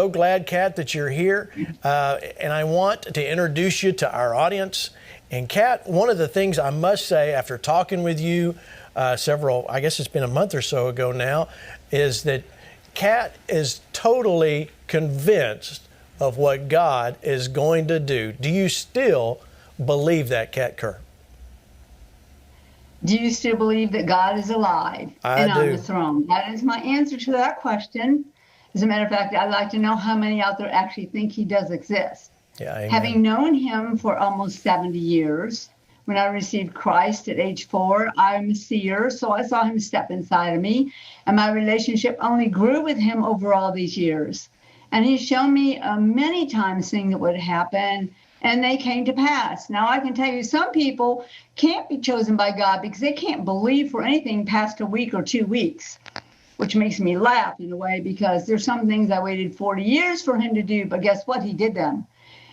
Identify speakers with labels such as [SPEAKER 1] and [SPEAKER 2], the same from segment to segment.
[SPEAKER 1] So glad, Kat, that you're here. And I want to introduce you to our audience. And Kat, one of the things I must say after talking with you I guess it's been a month or so ago now, is that Kat is totally convinced of what God is going to do. Do you still believe that, Kat Kerr?
[SPEAKER 2] Do you still believe that God is alive and on the throne? That is my answer to that question. As a matter of fact, I'd like to know how many out there actually think he does exist.
[SPEAKER 1] Yeah, amen.
[SPEAKER 2] Having known him for almost 70 years, when I received Christ at age 4, I'm a seer, so I saw him step inside of me, and my relationship only grew with him over all these years. And he's shown me many times things that would happen, and they came to pass. Now, I can tell you some people can't be chosen by God because they can't believe for anything past a week or 2 weeks, which makes me laugh in a way, because there's some things I waited 40 years for him to do, but guess what? He did them.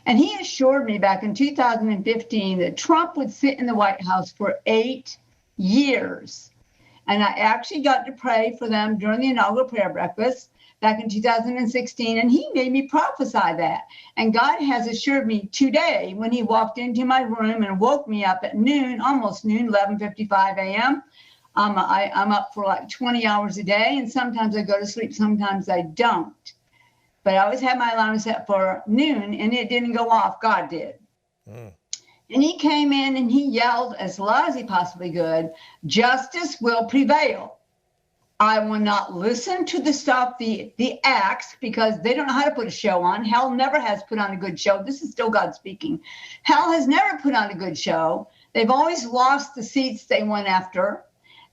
[SPEAKER 2] And he assured me back in 2015 that Trump would sit in the White House for 8 years. And I actually got to pray for them during the inaugural prayer breakfast back in 2016, and he made me prophesy that. And God has assured me today, when he walked into my room and woke me up at noon, almost noon, 11:55 a.m., I'm up for like 20 hours a day, and sometimes I go to sleep, sometimes I don't. But I always had my alarm set for noon, and it didn't go off. God did. And he came in and he yelled as loud as he possibly could, "Justice will prevail. I will not listen to the stuff, the acts, because they don't know how to put a show on. Hell never has put on a good show." This is still God speaking. Hell has never put on a good show. They've always lost the seats they went after.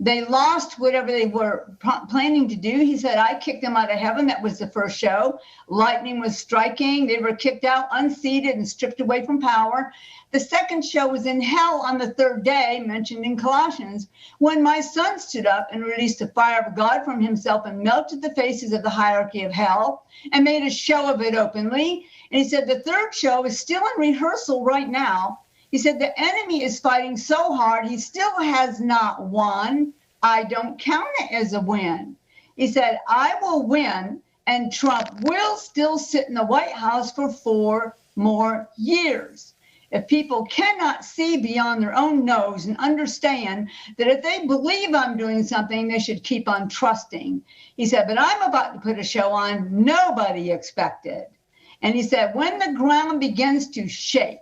[SPEAKER 2] They lost whatever they were planning to do. He said, I kicked them out of heaven. That was the first show. Lightning was striking. They were kicked out, unseated, and stripped away from power. The second show was in hell on the third day, mentioned in Colossians, when my son stood up and released the fire of God from himself and melted the faces of the hierarchy of hell and made a show of it openly. And he said, the third show is still in rehearsal right now. He said, the enemy is fighting so hard, he still has not won. I don't count it as a win. He said, I will win, and Trump will still sit in the White House for 4 more years. If people cannot see beyond their own nose and understand that if they believe I'm doing something, they should keep on trusting. He said, but I'm about to put a show on nobody expected. And he said, when the ground begins to shake,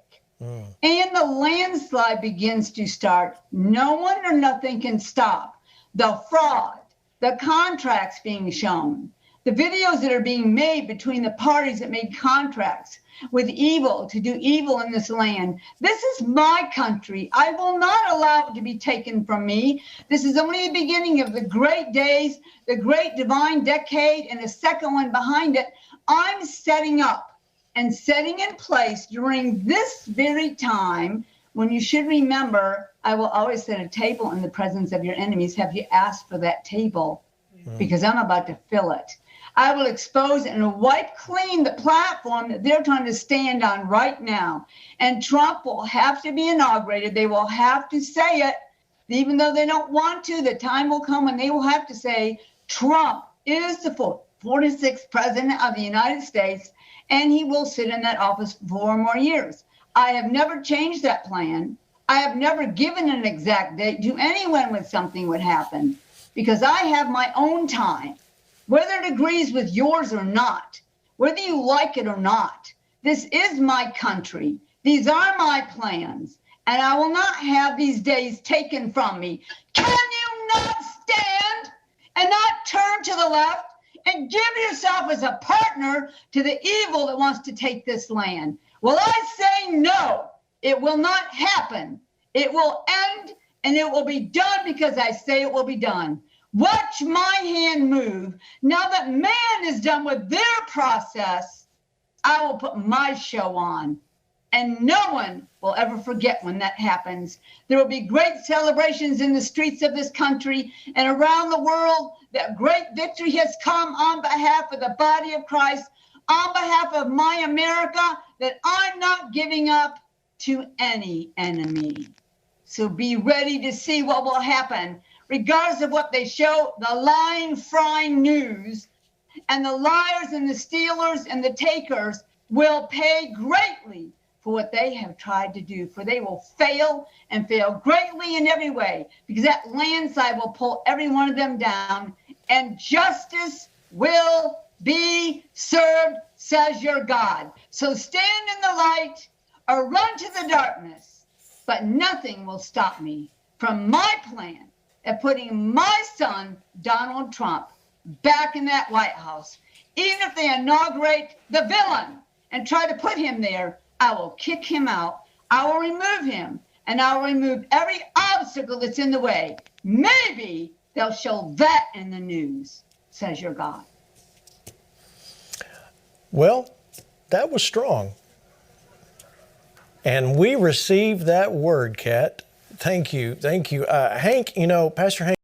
[SPEAKER 2] and the landslide begins to start, no one or nothing can stop the fraud, the contracts being shown, the videos that are being made between the parties that made contracts with evil to do evil in this land. This is my country. I will not allow it to be taken from me. This is only the beginning of the great days, the great divine decade, and the second one behind it. I'm setting up and setting in place during this very time, when you should remember, I will always set a table in the presence of your enemies. Have you asked for that table? Because I'm about to fill it. I will expose and wipe clean the platform that they're trying to stand on right now. And Trump will have to be inaugurated. They will have to say it, even though they don't want to. The time will come when they will have to say, Trump is the 46th president of the United States, and he will sit in that office for 4 more years. I have never changed that plan. I have never given an exact date to anyone when something would happen, because I have my own time, whether it agrees with yours or not, whether you like it or not. This is my country. These are my plans, and I will not have these days taken from me. Can you not stand and not turn to the left and give yourself as a partner to the evil that wants to take this land? Well, I say no. It will not happen. It will end, and it will be done because I say it will be done. Watch my hand move. Now that man is done with their process, I will put my show on. And no one will ever forget when that happens. There will be great celebrations in the streets of this country and around the world that great victory has come on behalf of the body of Christ, on behalf of my America, that I'm not giving up to any enemy. So be ready to see what will happen. Regardless of what they show, the lying, frying news and the liars and the stealers and the takers will pay greatly for what they have tried to do, for they will fail and fail greatly in every way, because that landslide will pull every one of them down, and justice will be served, says your God. So stand in the light or run to the darkness, but nothing will stop me from my plan of putting my son, Donald Trump, back in that White House. Even if they inaugurate the villain and try to put him there, I will kick him out. I will remove him, and I will remove every obstacle that's in the way. Maybe they'll show that in the news, says your God.
[SPEAKER 1] Well, that was strong. And we received that word, Kat. Thank you. Thank you. Hank, Pastor Hank.